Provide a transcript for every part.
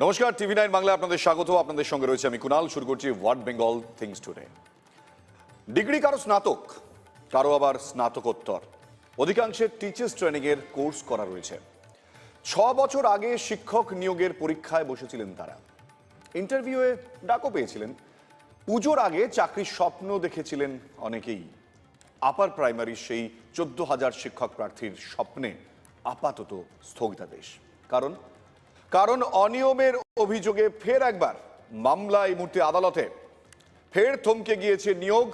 নমস্কার, টিভি9 বাংলায় আপনাদের স্বাগত। আপনাদের সঙ্গে রয়েছে আমি কুনাল। শুরু করছি what Bengal things today. Degree কারো স্নাতক, কারো আবার স্নাতকোত্তর, অধিকাংশের টিচার্স ট্রেনিং এর কোর্স করা রয়েছে। 6 বছর আগে শিক্ষক নিয়োগের পরীক্ষায় বসেছিলেন তারা, ইন্টারভিউয়ে ডাকও পেয়েছিলেন। পুজোর আগে চাকরির স্বপ্ন দেখেছিলেন অনেকেই। আপার প্রাইমারির সেই 14,000 শিক্ষক প্রার্থীর স্বপ্নে আপাতত স্থগিতাদেশ। কারণ অনিয়মের অভিযোগে ফের একবার মামলা এই মুহূর্তে আদালতে। ফের থমকে গিয়েছে নিয়োগ।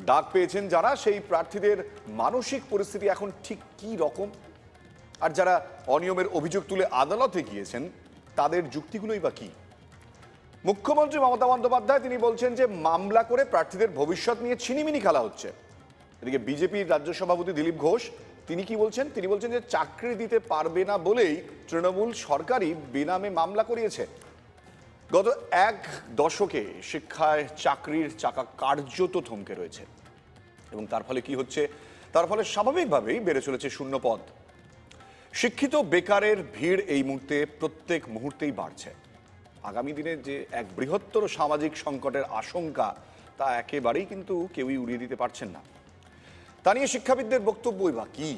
ডাক পেয়েছেন যারা, সেই প্রার্থীদের মানসিক পরিস্থিতি এখন ঠিক কি রকম, আর যারা অনিয়মের অভিযোগ তুলে আদালতে গিয়েছেন তাদের যুক্তিগুলোই বা কি? মুখ্যমন্ত্রী মমতা বন্দ্যোপাধ্যায় তিনি বলছেন যে মামলা করে প্রার্থীদের ভবিষ্যৎ নিয়ে ছিনিমিনি খেলা হচ্ছে। এদিকে বিজেপির রাজ্য সভাপতি দিলীপ ঘোষ তিনি কি বলছেন? তিনি বলছেন যে চাকরি দিতে পারবে না বলেই তৃণমূল সরকারই বেনামে মামলা করিয়েছে। গত 1 দশকে শিক্ষায় চাকরির চাকা কার্যত থমকে রয়েছে, এবং তার ফলে কি হচ্ছে? তার ফলে স্বাভাবিকভাবেই বেড়ে চলেছে শূন্যপদ। শিক্ষিত বেকারের ভিড় এই মুহূর্তে প্রত্যেক মুহূর্তেই বাড়ছে। আগামী দিনে যে এক বৃহত্তর সামাজিক সংকটের আশঙ্কা, তা একেবারেই কিন্তু কেউই উড়িয়ে দিতে পারছেন না। তা নিয়ে শিক্ষাবিদদের বক্তব্যই বা কি?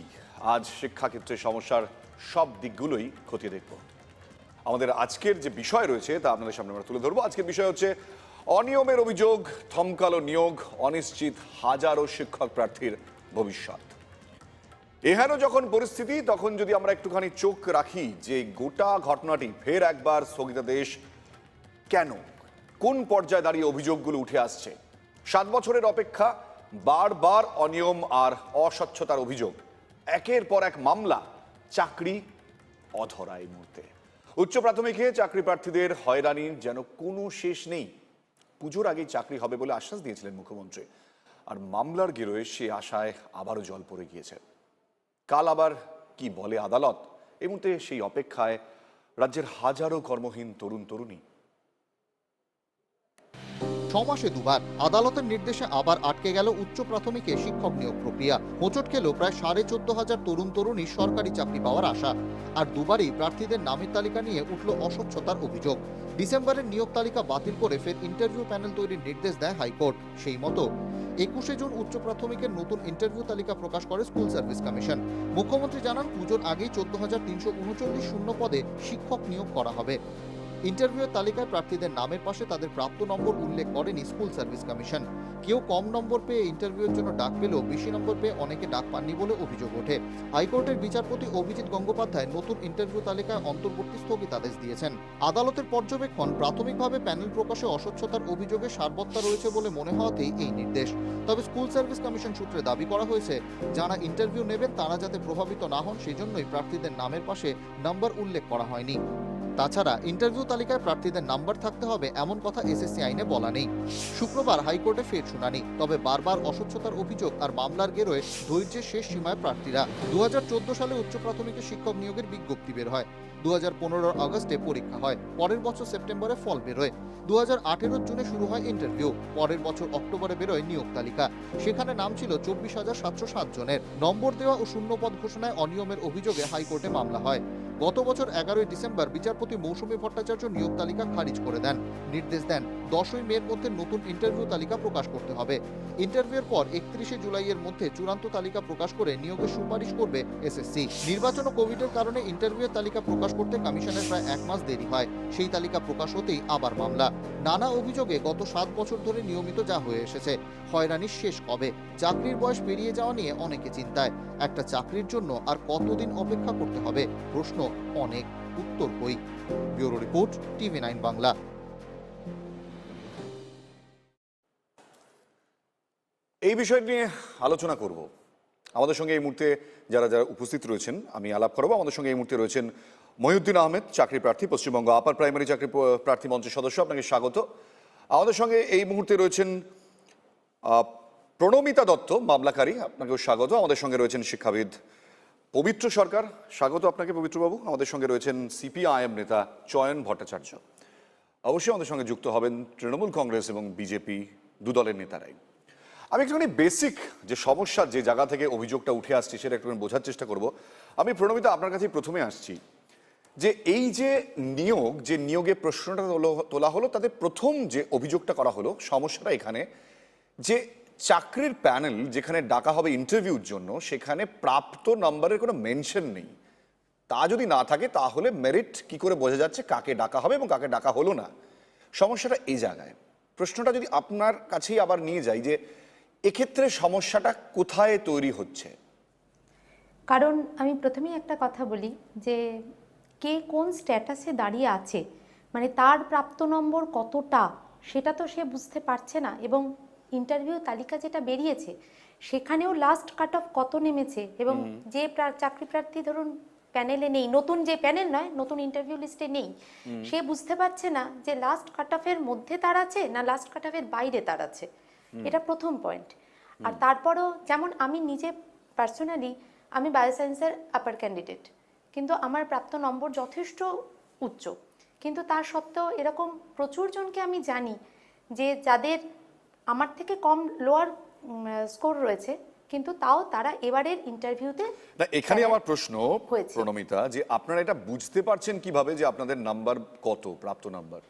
আজ শিক্ষাক্ষেত্রে সমস্যার সব দিকগুলোই খতিয়ে দেখব। আমাদের আজকের যে বিষয় রয়েছে তা আপনাদের সামনে আমরা তুলে ধরবো। আজকের বিষয় হচ্ছে অনিয়মের অভিযোগ, থমকালো নিয়োগ, অনিশ্চিত হাজারো শিক্ষক প্রার্থীর ভবিষ্যৎ। এহেন যখন পরিস্থিতি, তখন যদি আমরা একটুখানি চোখ রাখি যে গোটা ঘটনাটি ফের একবার স্থগিতাদেশ কেন, কোন পর্যায়ে দাঁড়িয়ে অভিযোগগুলো উঠে আসছে। 7 বছরের অপেক্ষা, বারবার অনিয়ম আর অস্বচ্ছতার অভিযোগ, একের পর এক মামলা, চাকরি অধরা এই মুহূর্তে। উচ্চ প্রাথমিকে চাকরি প্রার্থীদের হয়রানির যেন কোনো শেষ নেই। পুজোর আগেই চাকরি হবে বলে আশ্বাস দিয়েছিলেন মুখ্যমন্ত্রী, আর মামলার গেরোয় সে আশায় আবারও জল পড়ে গিয়েছে। কাল আবার কি বলে আদালত, এই মুহূর্তে সেই অপেক্ষায় রাজ্যের হাজারো কর্মহীন তরুণ তরুণী। 6 মাসে দুবার আদালতের নির্দেশে আবার আটকে গেল উচ্চ প্রাথমিকে শিক্ষক নিয়োগ প্রক্রিয়া। হোঁচট খেল প্রায় 14,500 তরুণ তরুণী সরকারি চাকরি পাওয়ার আশা। আর দুবারই প্রার্থীদের নামের তালিকা নিয়ে উঠল অস্বচ্ছতার অভিযোগ। ডিসেম্বরের নিয়োগ তালিকা বাতিল করে ফের ইন্টারভিউ প্যানেল তৈরির নির্দেশ দেয় হাইকোর্ট। সেই মতো 21শে জুন উচ্চ প্রাথমিকের নতুন ইন্টারভিউ তালিকা প্রকাশ করে স্কুল সার্ভিস কমিশন। মুখ্যমন্ত্রী জানান, পুজোর আগেই 14,339 শূন্য পদে শিক্ষক নিয়োগ করা হবে। ইন্টারভিউ তালিকায় প্রার্থীদের নামের পাশে তাদের প্রাপ্ত নম্বর উল্লেখ করেনি স্কুল সার্ভিস কমিশন। কেউ কম নম্বর পেয়ে ইন্টারভিউর জন্য ডাক পেলেও বেশি নম্বর পেয়ে অনেকে ডাক পাননি বলে অভিযোগ ওঠে। হাইকোর্টের বিচারপতি অভিজিৎ গঙ্গোপাধ্যায় নতুন ইন্টারভিউ তালিকায় অন্তর্বর্তী স্থগিতাদেশ দিয়েছেন। আদালতের পর্যবেক্ষণ, প্রাথমিকভাবে প্যানেল প্রকাশে অস্বচ্ছতার অভিযোগে সারবত্তা রয়েছে বলে মনে হওয়াতেই এই নির্দেশ। তবে স্কুল সার্ভিস কমিশন সূত্রে দাবি করা হয়েছে, যারা ইন্টারভিউ নেবেন তারা যাতে প্রভাবিত না হন সেজন্যই প্রার্থীদের নামের পাশে নাম্বার উল্লেখ করা হয়নি। তাছাড়া ইন্টারভিউ তালিকায় প্রার্থীদের নাম্বার থাকতে হবে এমন কথা এসএসসি আইনে বলা নেই। শুক্রবার হাইকোর্টে ফের শুনানি, তবে বারবার অস্বচ্ছতার অভিযোগ আর মামলার গেরোয় ধৈর্যের শেষ সীমায় প্রার্থীরা। 2014 সালে উচ্চ প্রাথমিকে শিক্ষক নিয়োগের বিজ্ঞপ্তি বের হয়। 2015 আগস্টে পরীক্ষা হয়, পরের বছর সেপ্টেম্বরে ফল বেরোয়। 2018 জুনে শুরু হয় ইন্টারভিউ, পরের বছর অক্টোবরে বেরোয় নিয়োগ তালিকা। সেখানে নাম ছিল 24,707 জনের। নম্বর দেওয়া ও শূন্যপদ ঘোষণায় অনিয়মের অভিযোগে হাইকোর্টে মামলা হয়। গত বছর 11ই ডিসেম্বর বিচারপতি মৌসুমী ভট্টাচার্য নিয়োগ তালিকা খারিজ করে দেন। নির্দেশ দেন 10ই মের মধ্যে নতুন ইন্টারভিউ তালিকা প্রকাশ করতে হবে। ইন্টারভিউর পর 31শে জুলাইয়ের মধ্যে চূড়ান্ত তালিকা প্রকাশ করে নিয়োগের সুপারিশ করবে এসএসসি। নির্বাচন ও কোভিডের কারণে ইন্টারভিউয়ের তালিকা প্রকাশ করতে কমিশনের প্রায় 1 মাস দেরি হয়। সেই তালিকা প্রকাশ হতেই আবার মামলা। নানা অভিযোগে গত 7 বছর ধরে নিয়মিত যা হয়ে এসেছে। হয়রানির শেষ কবে? চাকরির বয়স পেরিয়ে যাওয়া নিয়ে অনেকে চিন্তায়। একটা চাকরির জন্য আর কতদিন অপেক্ষা করতে হবে? প্রশ্ন অনেক, উত্তর কই? Bureau report, TV nine Bangla. এই বিষয় নিয়ে আলোচনা করব। আমাদের সঙ্গে এই মুহূর্তে যারা উপস্থিত রয়েছেন আমি আলাপ করবো। আমাদের সঙ্গে এই মুহূর্তে রয়েছেন মহিউদ্দিন আহমেদ, চাকরি প্রার্থী, পশ্চিমবঙ্গ আপার প্রাইমারি চাকরি প্রার্থী মঞ্চের সদস্য, আপনাকে স্বাগত। আমাদের সঙ্গে এই মুহূর্তে রয়েছেন প্রণমিতা দত্ত, মামলাকারী, আপনাকেও স্বাগত। আমাদের সঙ্গে রয়েছেন শিক্ষাবিদ পবিত্র সরকার, স্বাগত আপনাকে পবিত্রবাবু। আমাদের সঙ্গে রয়েছেন সিপিআইএম নেতা চয়ন ভট্টাচার্য। অবশ্যই আমাদের সঙ্গে যুক্ত হবেন তৃণমূল কংগ্রেস এবং বিজেপি দুদলের নেতারাই। আমি একটুখানি বেসিক যে সমস্যা, যে জায়গা থেকে অভিযোগটা উঠে আসছে সেটা একটুখানি বোঝার চেষ্টা করব। আমি প্রণমিতা আপনার কাছেই প্রথমে আসছি। যে এই যে নিয়োগে প্রশ্নটা তোলা হলো, তাদের প্রথম যে অভিযোগটা করা হলো, সমস্যাটা এখানে যে চাকরির প্যানেল যেখানে ডাকা হবে ইন্টারভিউর জন্য, সেখানে প্রাপ্ত নাম্বারের কোনো মেনশন নেই। তা যদি না থাকে তাহলে মেরিট কি করে বোঝা যাচ্ছে কাকে ডাকা হবে এবং কাকে ডাকা হলো না? সমস্যাটা এই জায়গায়। প্রশ্নটা যদি আপনার কাছেই আবার নিয়ে যাই, যে এক্ষেত্রে সমস্যাটা কোথায় তৈরি হচ্ছে? কারণ আমি প্রথমেই একটা কথা বলি যে কে কোন স্ট্যাটাসে দাঁড়িয়ে আছে, মানে তার প্রাপ্ত নম্বর কতটা সেটা তো সে বুঝতে পারছে না। এবং ইন্টারভিউ তালিকা যেটা বেরিয়েছে সেখানেও লাস্ট কাট অফ কত নেমেছে, এবং যে চাকরি প্রার্থী ধরুন প্যানেলে নেই, নতুন যে প্যানেল নয়, নতুন ইন্টারভিউ লিস্টে নেই, সে বুঝতে পারছে না যে লাস্ট কাট অফের মধ্যে তার আছে না লাস্ট কাট অফের বাইরে তার আছে। এটা প্রথম পয়েন্ট। আর তারপরও যেমন আমি নিজে পার্সোনালি আমি বায়োসায়েন্সের আপার ক্যান্ডিডেট, কিন্তু আমার প্রাপ্ত নম্বর যথেষ্ট উচ্চ, কিন্তু তার সত্ত্বেও এরকম প্রচুর জনকে আমি জানি যে যাদের আমার থেকে কম লোয়ার স্কোর রয়েছে, কিন্তু তাও তারা এবারের ইন্টারভিউতে। না, এখানে আমার প্রশ্ন হয়েছে। প্রণমিতা, যে আপনারা এটা বুঝতে পারছেন কিভাবে যে আপনাদের নাম্বার কত, প্রাপ্ত নাম্বার?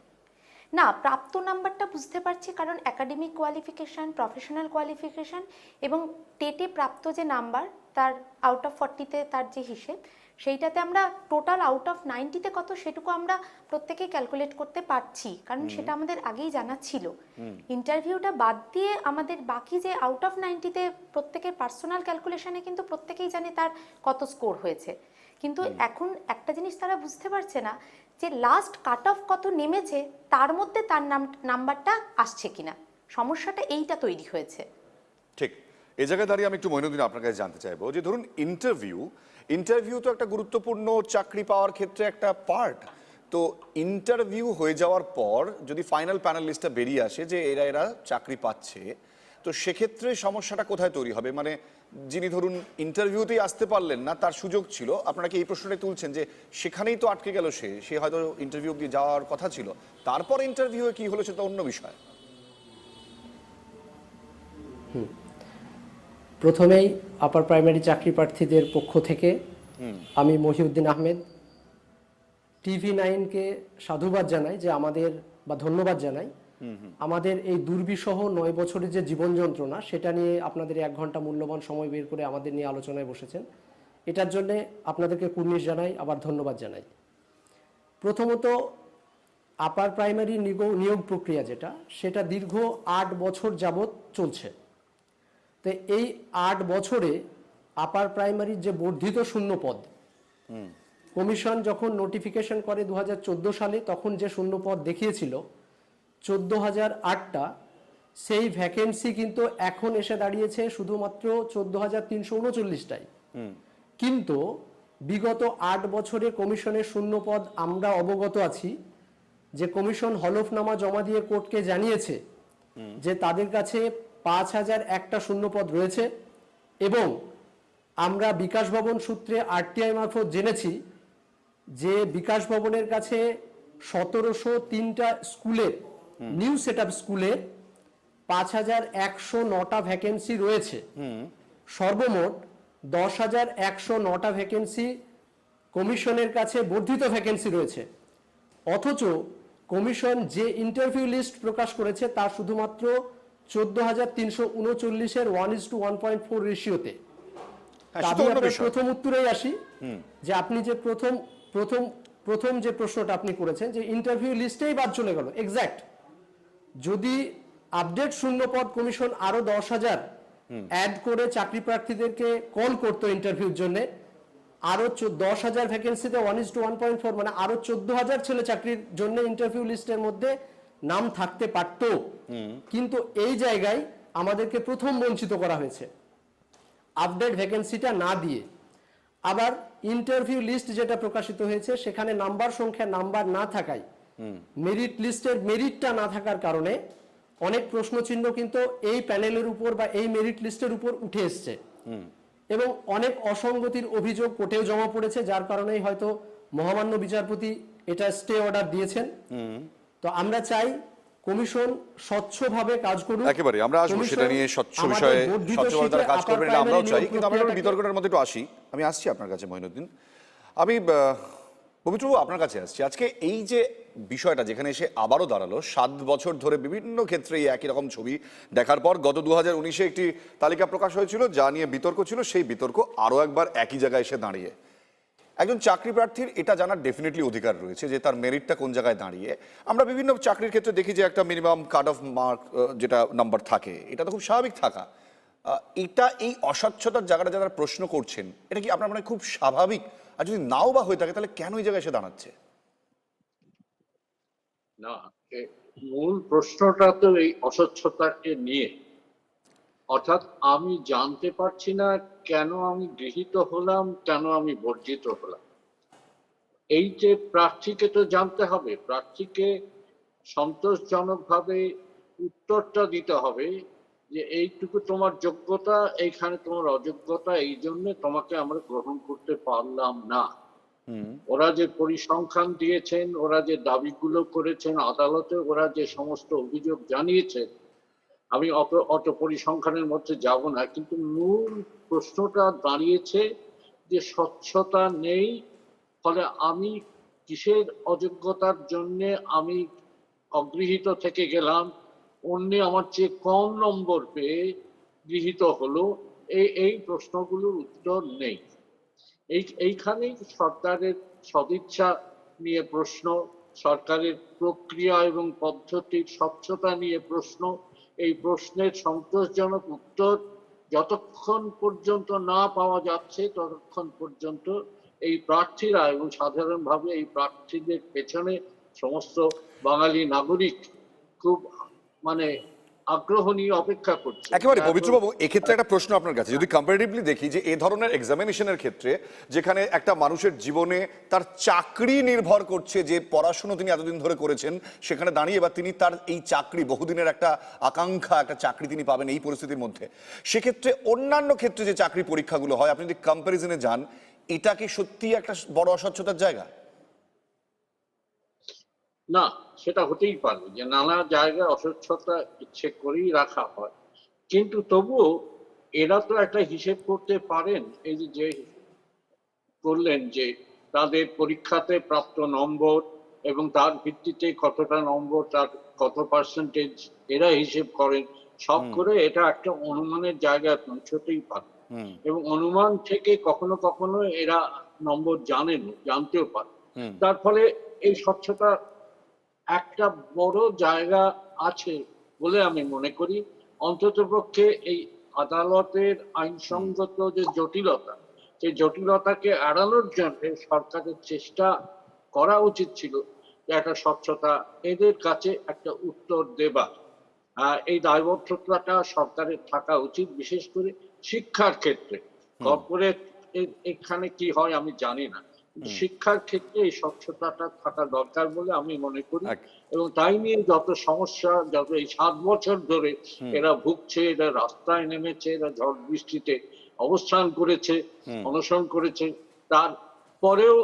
না, প্রাপ্ত নাম্বারটা বুঝতে পারছি কারণ একাডেমিক কোয়ালিফিকেশান, প্রফেশনাল কোয়ালিফিকেশান এবং টেটে প্রাপ্ত যে নাম্বার তার আউট অফ 40-তে তার যে হিসেব, সেইটাতে আমরা টোটাল আউট অফ 90-তে কত সেটুকু আমরা প্রত্যেকেই ক্যালকুলেট করতে পারছি, কারণ সেটা আমাদের আগেই জানা ছিল। ইন্টারভিউটা বাদ দিয়ে আমাদের বাকি যে আউট অফ 90-তে প্রত্যেকের পার্সোনাল ক্যালকুলেশনে কিন্তু প্রত্যেকেই জানে তার কত স্কোর হয়েছে। কিন্তু এখন একটা জিনিস তারা বুঝতে পারছে না যে লাস্ট কাট অফ কত নেমেছে তার মধ্যে তার নাম্বারটা আসছে কিনা। সমস্যাটা এইটা তৈরি হয়েছে। ঠিক এই জায়গায় দাঁড়িয়ে আমি একটু মইনুদ্দিন আপনার কাছে জানতে চাইবো যে ধরুন ইন্টারভিউ তো একটা গুরুত্বপূর্ণ চাকরি পাওয়ার ক্ষেত্রে একটা পার্ট। তো ইন্টারভিউ হয়ে যাওয়ার পর যদি ফাইনাল প্যানেল লিস্টটা বেরিয়ে আসে যে এরা চাকরি পাচ্ছে, তো সেক্ষেত্রে সমস্যাটা কোথায় তৈরি হবে? মানে যিনি ধরুন ইন্টারভিউতেই আসতে পারলেন না, তার সুযোগ ছিল, আপনারা কি এই প্রশ্নটাই তুলছেন যে সেখানেই তো আটকে গেল, সে হয়তো ইন্টারভিউ অব্দি যাওয়ার কথা ছিল, তারপর ইন্টারভিউয়ে কি হলো সেটা অন্য বিষয়। প্রথমেই আপার প্রাইমারি চাকরি প্রার্থীদের পক্ষ থেকে আমি মহিউদ্দিন আহমেদ TV9-কে সাধুবাদ জানাই, যে আমাদের বা ধন্যবাদ জানাই আমাদের এই দুর্বিষহ 9 বছরের যে জীবন যন্ত্রণা সেটা নিয়ে আপনাদের 1 ঘন্টা মূল্যবান সময় বের করে আমাদের নিয়ে আলোচনায় বসেছেন। এটার জন্য আপনাদেরকে কুর্নিশ জানাই, আবার ধন্যবাদ জানাই। প্রথমত আপার প্রাইমারি নিয়োগ প্রক্রিয়া সেটা দীর্ঘ 8 বছর যাবৎ চলছে। তো এই 8 বছরে আপার প্রাইমারির যে বর্ধিত শূন্যপদ, কমিশন যখন নোটিফিকেশন করে 2014 সালে, তখন যে শূন্যপদ দেখিয়েছিল 14,008টা, সেই ভ্যাকেন্সি কিন্তু এখন এসে দাঁড়িয়েছে শুধুমাত্র 14,339টাই। কিন্তু বিগত 8 বছরে কমিশনের শূন্যপদ আমরা অবগত আছি যে কমিশন হলফনামা জমা দিয়ে কোর্টকে জানিয়েছে যে তাদের কাছে 5,001টা শূন্যপদ রয়েছে, এবং আমরা বিকাশ ভবন সূত্রে RTI মারফত জেনেছি যে বিকাশ ভবনের কাছে 1,703টা স্কুলের নিউ সেট আপ স্কুলের 5,109টা ভ্যাকেন্সি রয়েছে। সর্বমোট 10,109টা ভ্যাকেন্সি কমিশনের কাছে বর্ধিত ভ্যাকেন্সি রয়েছে। অথচ কমিশন যে ইন্টারভিউ লিস্ট প্রকাশ করেছে তা শুধুমাত্র 14,339-এর 1:1.4 রেশিওতে। প্রথম উত্তরেই আসি যে আপনি যে প্রথম যে প্রশ্নটা আপনি করেছেন যে ইন্টারভিউ লিস্টেই বাদ চলে গেল, এক্স্যাক্ট। যদি আপডেট শূন্যপদ কমিশন আরো 10,000 অ্যাড করে চাকরি প্রার্থীদেরকে কল করতো ইন্টারভিউর জন্য, আরো 10,000 ভ্যাকেন্সিতে 1:1.4, মানে আরো 14,000 ছেলে চাকরির জন্য ইন্টারভিউ লিস্টের মধ্যে নাম থাকতে পারত। কিন্তু এই জায়গায় আমাদেরকে প্রথম বঞ্চিত করা হয়েছে আপডেট ভ্যাকেন্সিটা না দিয়ে। আবার ইন্টারভিউ লিস্ট যেটা প্রকাশিত হয়েছে সেখানে নাম্বার না থাকায়, মেরিট লিস্টের মেরিটটা না থাকার কারণে অনেক প্রশ্নচিহ্ন কিন্তু এই প্যানেলের উপর বা এই মেরিট লিস্টের উপর উঠে এসছে, এবং অনেক অসঙ্গতির অভিযোগ কোর্টেও জমা পড়েছে, যার কারণেই হয়তো মহামান্য বিচারপতি এটা স্টে অর্ডার দিয়েছেন। তো আমরা চাই কমিশন স্বচ্ছভাবে কাজ করুক। একেবারে আমরা আসবো সেটা নিয়ে, স্বচ্ছ বিষয়ে স্বচ্ছভাবে তারা কাজ করবেন এটা আমরাও চাই, কিন্তু আমরা বিতর্কটার মধ্যে একটু আসি। আমি আসছি আপনার কাছে মঈনুদ্দিন। আমি পবিত্রবাবু আপনার কাছে আসছি আজকে এই যে বিষয়টা যেখানে এসে আবারও দাঁড়ালো 7 বছর ধরে বিভিন্ন ক্ষেত্রে এই একই রকম ছবি দেখার পর গত 2019-এ একটি তালিকা প্রকাশ হয়েছিল যা নিয়ে বিতর্ক ছিল, সেই বিতর্ক আরও একবার একই জায়গায় এসে দাঁড়িয়ে। একজন চাকরি প্রার্থীর এটা জানার ডেফিনেটলি অধিকার রয়েছে যে তার মেরিটটা কোন জায়গায় দাঁড়িয়ে। আমরা বিভিন্ন চাকরির ক্ষেত্রে দেখি যে একটা মিনিমাম কাট অফ মার্ক যেটা নাম্বার থাকে, এটা তো খুব স্বাভাবিক থাকা। এটা এই অস্বচ্ছতার জায়গাটা যারা প্রশ্ন করছেন, এটা কি আপনার মনে খুব স্বাভাবিক? আর যদি নাও বা হয়ে থাকে তাহলে কেন এই জায়গায় এসে দাঁড়াচ্ছে? না, মূল প্রশ্নটা তো এই অস্বচ্ছতাকে নিয়ে, অর্থাৎ আমি জানতে পারছি না কেন আমি গৃহীত হলাম, কেন আমি বর্জিত হলাম। এই যে প্রার্থীকে তো জানতে হবে, প্রার্থীকে সন্তোষজনকভাবে উত্তরটা দিতে হবে যে এইটুকু তোমার যোগ্যতা, এইখানে তোমার অযোগ্যতা, এই জন্য তোমাকে আমরা গ্রহণ করতে পারলাম না। ওরা যে পরিসংখ্যান দিয়েছেন, ওরা যে দাবিগুলো করেছেন আদালতে, ওরা যে সমস্ত অভিযোগ জানিয়েছে, আমি অত পরিসংখ্যানের মধ্যে যাব না, কিন্তু মূল প্রশ্নটা দাঁড়িয়েছে যে স্বচ্ছতা নেই, ফলে আমি কিসের অযোগ্যতার জন্য আমি অগৃহীত থেকে গেলাম, অন্য আমার চেয়ে কম নম্বর পেয়ে গৃহীত হলো, এই প্রশ্নগুলোর উত্তর নেই। এইখানেই সরকারের সদিচ্ছা নিয়ে প্রশ্ন, সরকারের প্রক্রিয়া এবং পদ্ধতির স্বচ্ছতা নিয়ে প্রশ্ন। এই প্রশ্নের সন্তোষজনক উত্তর যতক্ষণ পর্যন্ত না পাওয়া যাচ্ছে ততক্ষণ পর্যন্ত এই প্রার্থীরা এবং সাধারণভাবে এই প্রার্থীদের পেছনে সমস্ত বাঙালি নাগরিক খুব আগ্রহ নিয়ে অপেক্ষা করছে। একেবারে পবিত্রবাবু, এক্ষেত্রে একটা প্রশ্ন আপনার কাছে, যদি কম্পারেটিভলি দেখি যে এই ধরনের এক্সামিনেশনের ক্ষেত্রে যেখানে একটা মানুষের জীবনে তার চাকরি নির্ভর করছে, যে পড়াশুনো তিনি এতদিন ধরে করেছেন সেখানে দাঁড়িয়ে বা তিনি তার এই চাকরি বহুদিনের একটা আকাঙ্ক্ষা, একটা চাকরি তিনি পাবেন এই পরিস্থিতির মধ্যে, সেক্ষেত্রে অন্যান্য ক্ষেত্রে যে চাকরি পরীক্ষাগুলো হয় আপনি যদি কম্পারিজনে যান, এটা কি সত্যি একটা বড় অস্বচ্ছতার জায়গা? না, সেটা হতেই পারে যে নানা জায়গায় অস্বচ্ছতা ইচ্ছে করেই রাখা হয়, কিন্তু তবুও এরা তো একটা হিসেব করতে পারেন। এই যে করলেন যে তাদের পরীক্ষাতে প্রাপ্ত নম্বর এবং তার ভিত্তিতে কতটা নম্বর, তার কত পার্সেন্টেজ, এরা হিসেব করেন, সব করে এটা একটা অনুমানের জায়গায় পৌঁছতেই পারে। এবং অনুমান থেকে কখনো কখনো এরা নম্বর জানতেও পারে। তার ফলে এই স্বচ্ছতা একটা বড় জায়গা আছে বলে আমি মনে করি। অন্ততপক্ষে এই আদালতের আইনসঙ্গত যে জটিলতা, সেই জটিলতাকে এড়ানোর জন্য সরকারের চেষ্টা করা উচিত ছিল যে একটা স্বচ্ছতা, এদের কাছে একটা উত্তর দেবার এই দায়বদ্ধতাটা সরকারের থাকা উচিত, বিশেষ করে শিক্ষার ক্ষেত্রে। কর্পোরেট এখানে কি হয় আমি জানি না, শিক্ষার ক্ষেত্রে এই স্বচ্ছতাটা থাকা দরকার বলে আমি মনে করি। এবং তাই নিয়ে যত সমস্যা, যত এই 7 বছর ধরে এরা ভুগছে, এরা রাস্তায় নেমেছে, এরা ঝড় বৃষ্টিতে অবস্থান করেছে, অনশন করেছে, তার পরেও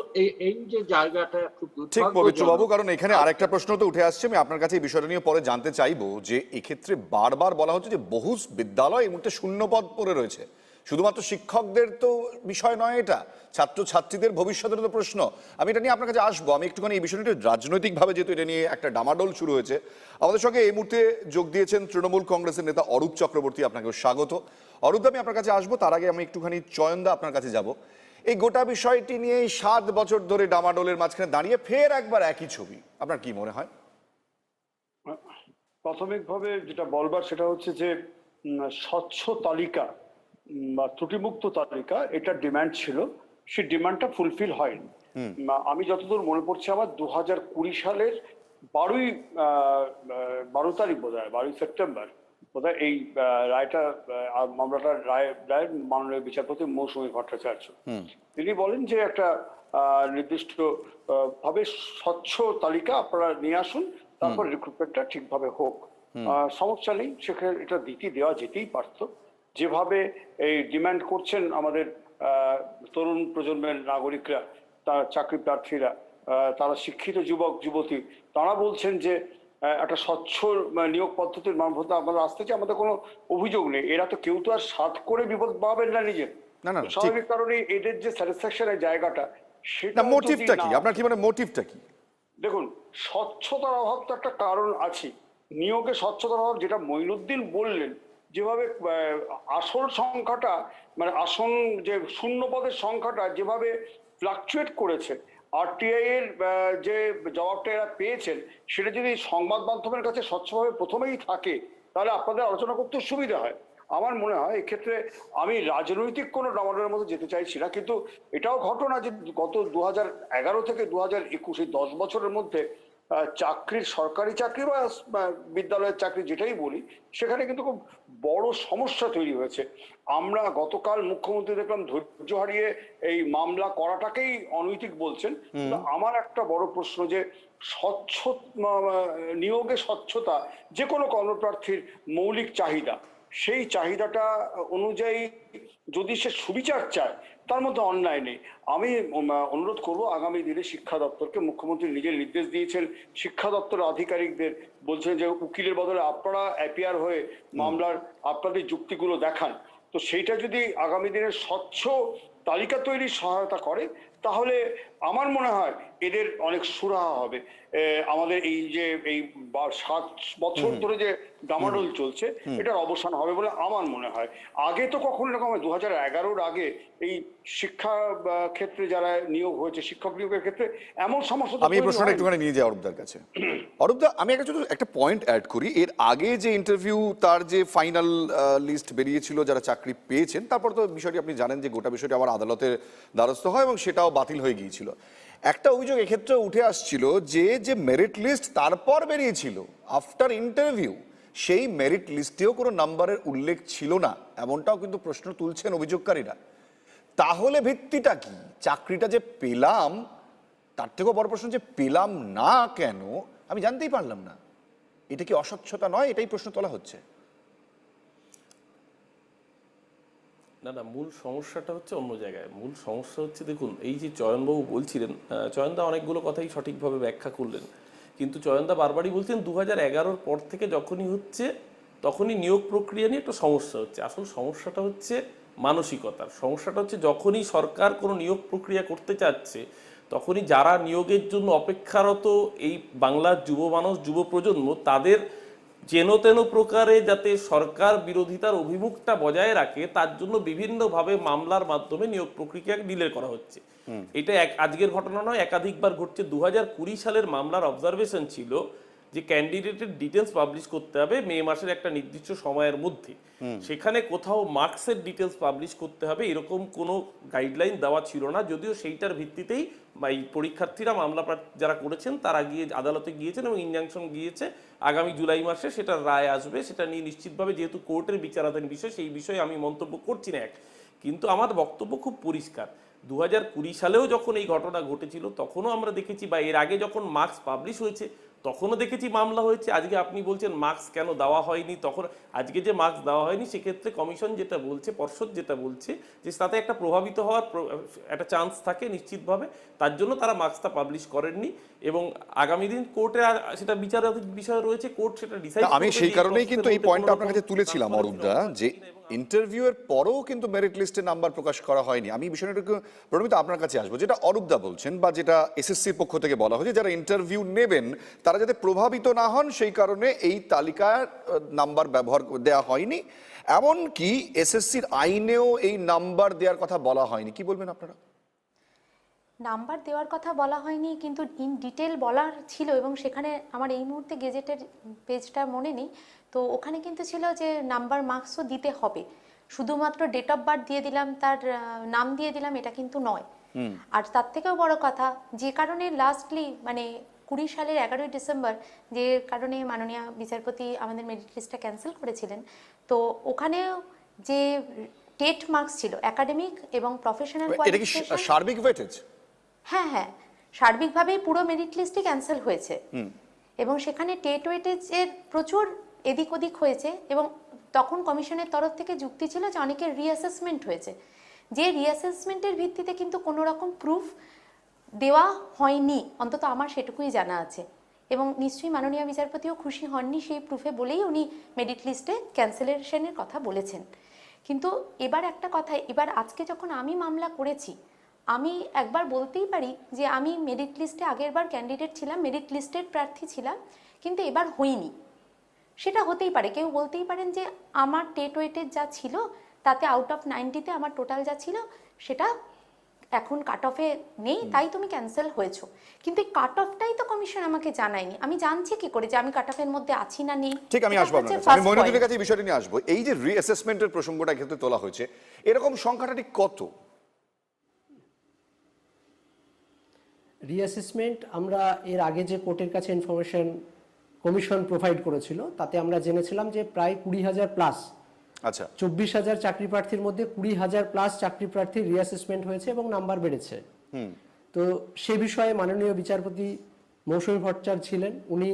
এই যে জায়গাটা খুব ঠিক পবিত্রবাবু, কারণ এখানে আরেকটা প্রশ্ন তো উঠে আসছে, আমি আপনার কাছে এই বিষয়টা নিয়ে পরে জানতে চাইবো যে এক্ষেত্রে বারবার বলা হচ্ছে যে বহু বিদ্যালয় এই মুহূর্তে শূন্যপদ পড়ে রয়েছে। শুধুমাত্র শিক্ষকদের তো বিষয় নয়, এটা ছাত্রছাত্রীদের ভবিষ্যতের তো প্রশ্ন। আমি এটা নিয়ে আপনার কাছে আসবো। আমি একটুখানি এই বিষয়টা রাজনৈতিকভাবে, যেহেতু এটা নিয়ে একটা ডামাডোল শুরু হয়েছে, আমাদের সঙ্গে এই মুহূর্তে যোগ দিয়েছেন তৃণমূল কংগ্রেসের নেতা অরূপ চক্রবর্তী। আপনাকেও স্বাগত। অরূপ, আমি আপনার কাছে আসবো, তার আগে আমি একটুখানি চয়নদা আপনার কাছে যাব। এই গোটা বিষয়টি নিয়ে 7 বছর ধরে ডামাডোলের মাঝখানে দাঁড়িয়ে ফের একবার একই ছবি, আপনার কি মনে হয়? প্রাথমিকভাবে যেটা বলবার সেটা হচ্ছে যে স্বচ্ছ তালিকা বা ত্রুটিমুক্ত তালিকা, এটা ডিমান্ড ছিল, সেই ডিমান্ডটা ফুলফিল হয়নি। আমি যতদূর মনে পড়ছে আমার 2020 সালের 12 তারিখ বোধহয়, 12 সেপ্টেম্বর বোধহয় এই রায়টা, মামলাটার রায় মাননীয় বিচারপতি মৌসুমী ভট্টাচার্য তিনি বলেন যে একটা নির্দিষ্ট ভাবে স্বচ্ছ তালিকা আপনারা নিয়ে আসুন, তারপর রিক্রুটমেন্টটা ঠিকভাবে হোক। সমস্যা নেই, সেখানে এটা দেওয়া যেতেই পারতো। যেভাবে এই ডিমান্ড করছেন আমাদের তরুণ প্রজন্মের নাগরিকরা, তার চাকরি প্রার্থীরা, তারা শিক্ষিত যুবক যুবতী, তারা বলছেন যে একটা স্বচ্ছ নিয়োগ পদ্ধতির মানবতা আমাদের আসতে চাই, আমাদের কোনো অভিযোগ নেই। এরা তো কেউ তো আর সাধ করে বিপদ পাবেন না নিজের, স্বাভাবিক কারণে এদের যে স্যাটিসফ্যাকশনের জায়গাটা সেটা না, যদি মোটিভটা কি না- আপনার, কি মানে মোটিভটা কি? দেখুন, স্বচ্ছতার অভাব তো একটা কারণ আছে। নিয়োগে স্বচ্ছতার অভাব, যেটা মঈনুদ্দিন বললেন, যেভাবে আসল সংখ্যাটা, মানে আসন যে শূন্য পদের সংখ্যাটা যেভাবে ফ্লাকচুয়েট করেছে, আরটিআই এর যে জবাবটা এরা পেয়েছেন, সেটা যদি সংবাদ মাধ্যমের কাছে স্বচ্ছভাবে প্রথমেই থাকে, তাহলে আপনাদের আলোচনা করতে সুবিধা হয়। আমার মনে হয় এক্ষেত্রে, আমি রাজনৈতিক কোনো ডামাডোলের মধ্যে যেতে চাইছি না, কিন্তু এটাও ঘটনা যে গত 2011 থেকে 2021, এই 10 বছরের মধ্যে চাকরির, সরকারি চাকরি বা বিদ্যালয়ের চাকরি যেটাই বলি, সেখানে কিন্তু খুব বড় সমস্যা তৈরি হয়েছে। আমরা গতকাল মুখ্যমন্ত্রী দেখলাম ধৈর্য হারিয়ে এই মামলা করাটাকেই অনৈতিক বলছেন। কিন্তু আমার একটা বড় প্রশ্ন, যে স্বচ্ছ নিয়োগে স্বচ্ছতা যে কোনো কর্মপ্রার্থীর মৌলিক চাহিদা, সেই চাহিদাটা অনুযায়ী যদি সে সুবিচার চায়, তার মধ্যে অন্যায় নেই। আমি অনুরোধ করব আগামী দিনে শিক্ষা দপ্তরকে, মুখ্যমন্ত্রী নিজের নির্দেশ দিয়েছেন শিক্ষা দপ্তরের আধিকারিকদের, বলছেন যে উকিলের বদলে আপনারা অ্যাপিয়ার হয়ে মামলার আপনাদের যুক্তিগুলো দেখান। তো সেইটা যদি আগামী দিনের স্বচ্ছ তালিকা তৈরির সহায়তা করে, তাহলে আমার মনে হয় এদের অনেক সুরাহা হবে। আমাদের এই যে এই 7 বছর ধরে যে ডামাডোল চলছে, এটার অবসান হবে বলে আমার মনে হয়। আগে তো কখনো এরকম 2011-র আগে এই শিক্ষা ক্ষেত্রে যারা নিয়োগ হয়েছে, শিক্ষক নিয়োগের ক্ষেত্রে এমন সমস্যা তো আমি এই তৈরি প্রশ্নটা হয়নি। একটুখানি নিয়ে যাই অরূপদার কাছে। অরূপদা, আমি একটা পয়েন্ট অ্যাড করি। এর আগে যে ইন্টারভিউ, তার যে ফাইনাল লিস্ট বেরিয়েছিল যারা চাকরি পেয়েছেন, তারপর তো বিষয়টি আপনি জানেন যে গোটা বিষয়টি আবার আদালতের দ্বারস্থ হয় এবং সেটাও বাতিল হয়ে গিয়েছিল। একটা অভিযোগ এক্ষেত্রে উঠে আসছিল যে মেরিট লিস্ট তারপর বেরিয়েছিল আফটার ইন্টারভিউ, সেই মেরিট লিস্টেও কোনো নাম্বারের উল্লেখ ছিল না, এমনটাও কিন্তু প্রশ্ন তুলছেন অভিযোগকারীরা। তাহলে ভিত্তিটা কি? চাকরিটা যে পেলাম, তার থেকেও বড় প্রশ্ন যে পেলাম না কেন, আমি জানতেই পারলাম না। এটা কি অস্বচ্ছতা নয়? এটাই প্রশ্ন তোলা হচ্ছে। না না, মূল সমস্যাটা হচ্ছে অন্য জায়গায়। মূল সমস্যা হচ্ছে, দেখুন, এই যে চয়নবাবু বলছিলেন, চয়নদা অনেকগুলো কথাই সঠিকভাবে ব্যাখ্যা করলেন, কিন্তু চয়নদা বারবারই বলছেন 2011-র পর থেকে যখনই হচ্ছে তখনই নিয়োগ প্রক্রিয়া নিয়ে একটা সমস্যা হচ্ছে। আসল সমস্যাটা হচ্ছে মানসিকতার। সমস্যাটা হচ্ছে যখনই সরকার কোনো নিয়োগ প্রক্রিয়া করতে চাচ্ছে, তখনই যারা নিয়োগের জন্য অপেক্ষারত, এই বাংলার যুব মানুষ, যুব প্রজন্ম, তাদের যেন তেন প্রকারে যাতে সরকার বিরোধিতার অভিমুখটা বজায় রাখে, তার জন্য বিভিন্নভাবে মামলার মাধ্যমে নিয়োগ প্রক্রিয়াকে ডিলে করা হচ্ছে। এটা আজকের ঘটনা নয়, একাধিকবার ঘটছে। 2020 সালের মামলার অবজারভেশন ছিল যে ক্যান্ডিডেটের ডিটেলস পাবলিশ করতে হবে মে মাসের একটা নির্দিষ্ট সময়ের মধ্যে। সেখানে কোথাও মার্কসের ডিটেলস পাবলিশ করতে হবে এরকম কোনো গাইডলাইন দেওয়া ছিল না, যদিও সেইটার ভিত্তিতেই এই পরীক্ষার্থীরা, মামলা যারা করেছেন তারা গিয়ে আদালতে গিয়েছেন এবং ইনজাংশন গিয়েছে। আগামী জুলাই মাসে সেটার রায় আসবে, সেটা নিয়ে নিশ্চিতভাবে, যেহেতু কোর্টের বিচারাধীন বিষয়, সেই বিষয়ে আমি মন্তব্য করছি না। কিন্তু আমার বক্তব্য খুব পরিষ্কার। 2020 সালেও যখন এই ঘটনা ঘটেছিল, তখনও আমরা দেখেছি, বা এর আগে যখন মার্কস পাবলিশ হয়েছে তখনও দেখেছি মামলা হয়েছে। আজকে আপনি বলছেন মার্কস কেন দেওয়া হয়নি, তখন আজকে যে মার্কস দেওয়া হয়নি, সেক্ষেত্রে কমিশন যেটা বলছে, পর্ষদ যেটা বলছে, যে তাতে একটা প্রভাবিত হওয়ার একটা চান্স থাকে নিশ্চিতভাবে, তার জন্য তারা মার্কসটা পাবলিশ করেননি। এবং আগামী দিন কোর্টে সেটা বিচারাধীন বিষয় রয়েছে, কোর্ট সেটা ডিসাইড করবে। আমি সেই কারণেই কিন্তু এই পয়েন্টটা আপনার কাছে তুলেছিলাম অরূপদা, যে ইন্টারভিউ এর পরেও কিন্তু মেরিট লিস্টে নাম্বার প্রকাশ করা হয়নি। আমি বিষয়টাকে প্রণমিত আপনার কাছে আসবো, যেটা অরূপদা বলছেন বা যেটা এসএসসির পক্ষ থেকে বলা হয়েছে, যারা ইন্টারভিউ নেবেন তারা যাতে প্রভাবিত না হন সেই কারণে এই তালিকার নাম্বার ব্যবহার দেওয়া হয়নি। এমনকি এসএসসির আইনেও এই নাম্বার দেওয়ার কথা বলা হয়নি। কি বলবেন আপনারা? নাম্বার দেওয়ার কথা বলা হয়নি, কিন্তু ইন ডিটেল বলার ছিল, এবং সেখানে আমার এই মুহূর্তে গেজেটের পেজটা মনে নেই, তো ওখানে কিন্তু ছিল যে নাম্বার মার্কসও দিতে হবে, শুধুমাত্র ডেট অফ বার্থ দিয়ে দিলাম, তার নাম দিয়ে দিলাম, এটা কিন্তু নয়। আর তার থেকেও বড় কথা, যে কারণে লাস্টলি মানে 20 সালের 11ই ডিসেম্বর, যে কারণে মাননীয় বিচারপতি আমাদের মেরিট লিস্টটা ক্যান্সেল করেছিলেন, তো ওখানে যে টেট মার্কস ছিল, একাডেমিক এবং প্রফেশনাল এটা কি সার্বিক ওয়েটেজ? হ্যাঁ হ্যাঁ, সার্বিকভাবেই পুরো মেরিট লিস্টই ক্যান্সেল হয়েছে, এবং সেখানে টেট ওয়েটেজের প্রচুর এদিক ওদিক হয়েছে, এবং তখন কমিশনের তরফ থেকে যুক্তি ছিল যে অনেকের রিঅ্যাসেসমেন্ট হয়েছে, যে রিঅ্যাসেসমেন্টের ভিত্তিতে কিন্তু কোনো রকম প্রুফ দেওয়া হয়নি, অন্তত আমার সেটুকুই জানা আছে। এবং নিশ্চয়ই মাননীয় বিচারপতিও খুশি হননি সেই প্রুফে, বলেই উনি মেরিট লিস্টে ক্যান্সেলেশনের কথা বলেছেন। কিন্তু এবার একটা কথা, এবার আজকে যখন আমি মামলা করেছি, আমি একবার বলতেই পারি যে আমি মেরিট লিস্টে আগেরবার ক্যান্ডিডেট ছিলাম, মেরিট লিস্টেড প্রার্থী ছিলাম, কিন্তু এবার হইনি। সেটা হতেই পারে, কেউ বলতেই পারেন যে আমার টেট ওয়েটের যা ছিল তাতে আউট অফ 90-তে আমার টোটাল যা ছিল সেটা এখন কাট অফে নেই, তাই তুমি ক্যান্সেল হয়েছো। কিন্তু এই কাট অফটাই তো কমিশন আমাকে জানায়নি। আমি জানছি কি করে যে আমি কাট অফের মধ্যে আছি না নেই? ঠিক, আমি এটা আসবো হচ্ছে আপনার কাছে। আমি first মইনুদ্দিনের point। কাছে এই বিষয়টা নিয়ে আসবো। এই যে রিঅ্যাসেসমেন্টের প্রসঙ্গটা ক্ষেত্রে তোলা হয়েছে, এরকম সংখ্যাটা ঠিক কত? রিঅ্যাসেসমেন্ট আমরা এর আগে যে কোর্টের কাছে ইনফরমেশন কমিশন প্রোভাইড করেছিল তাতে আমরা জেনেছিলাম যে প্রায় 20,000 প্লাস, আচ্ছা, 24,000 চাকরি প্রার্থীর মধ্যে 20,000 প্লাস চাকরি প্রার্থীর রিঅ্যাসেসমেন্ট হয়েছে এবং নাম্বার বেড়েছে। তো সে বিষয়ে মাননীয় বিচারপতি মৌসুমী ভট্টাচার্য ছিলেন, উনি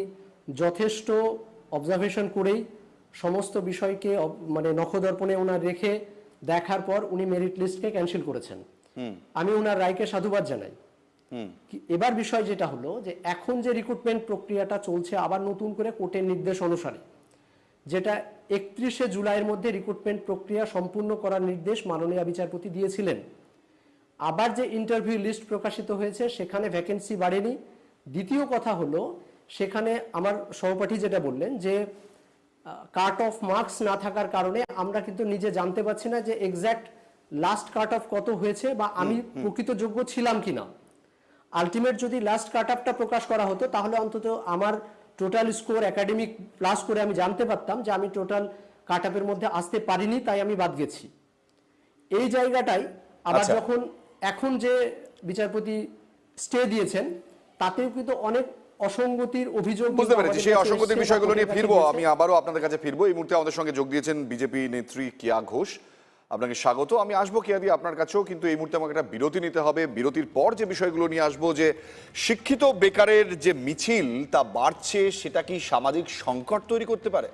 যথেষ্ট অবজারভেশন করেই সমস্ত বিষয়কে মানে নখদর্পণে ওনার রেখে দেখার পর উনি মেরিট লিস্টকে ক্যান্সেল করেছেন। আমি ওনার রায়কে সাধুবাদ জানাই। এবার বিষয় যেটা হলো যে এখন যে রিক্রুটমেন্ট প্রক্রিয়াটা চলছে আবার নতুন করে কোর্টের নির্দেশ অনুসারে, যেটা 31শে জুলাইয়ের মধ্যে রিক্রুটমেন্ট প্রক্রিয়া সম্পূর্ণ করার নির্দেশ মাননীয় বিচারপতি দিয়েছিলেন। আবার যে ইন্টারভিউ লিস্ট প্রকাশিত হয়েছে সেখানে ভ্যাকেন্সি বাড়েনি। দ্বিতীয় কথা হলো সেখানে আমার সহপাঠী যেটা বললেন যে কাট অফ মার্কস না থাকার কারণে আমরা কিন্তু নিজে জানতে পারছি না যে এক্স্যাক্ট লাস্ট কাট অফ কত হয়েছে বা আমি প্রকৃত যোগ্য ছিলাম কিনা। আলটিমেট যদি লাস্ট কাট অফটা প্রকাশ করা হতো তাহলে অন্তত আমার টোটাল স্কোর একাডেমিক প্লাস করে আমি জানতে পারতাম যে আমি টোটাল কাট অফের মধ্যে আসতে পারিনি, তাই আমি বাদ গেছি। এই জায়গাটাই আবার আচ্ছা। যখন এখন যে বিচারপতি স্টে দিয়েছেন তাতেও কিন্তু অনেক অসঙ্গতির অভিযোগ বুঝতে পেরেছি। সেই অসঙ্গতির বিষয়গুলো নিয়ে ফিরবো, দিয়েছে। আমি আবারও আপনাদের কাছে ফিরবো। এই মুহূর্তে আমাদের সঙ্গে যোগ দিয়েছেন বিজেপি নেত্রী কেয়া ঘোষ, আপনাকে স্বাগত। আমি আসবো কেয়া দিয়ে আপনার কাছেও, কিন্তু এই মুহূর্তে আমাকে একটা বিরতি নিতে হবে। বিরতির পর যে বিষয়গুলো নিয়ে আসবো, যে শিক্ষিত বেকারের যে মিছিল তা বাড়ছে, সেটা কি সামাজিক সংকট তৈরি করতে পারে?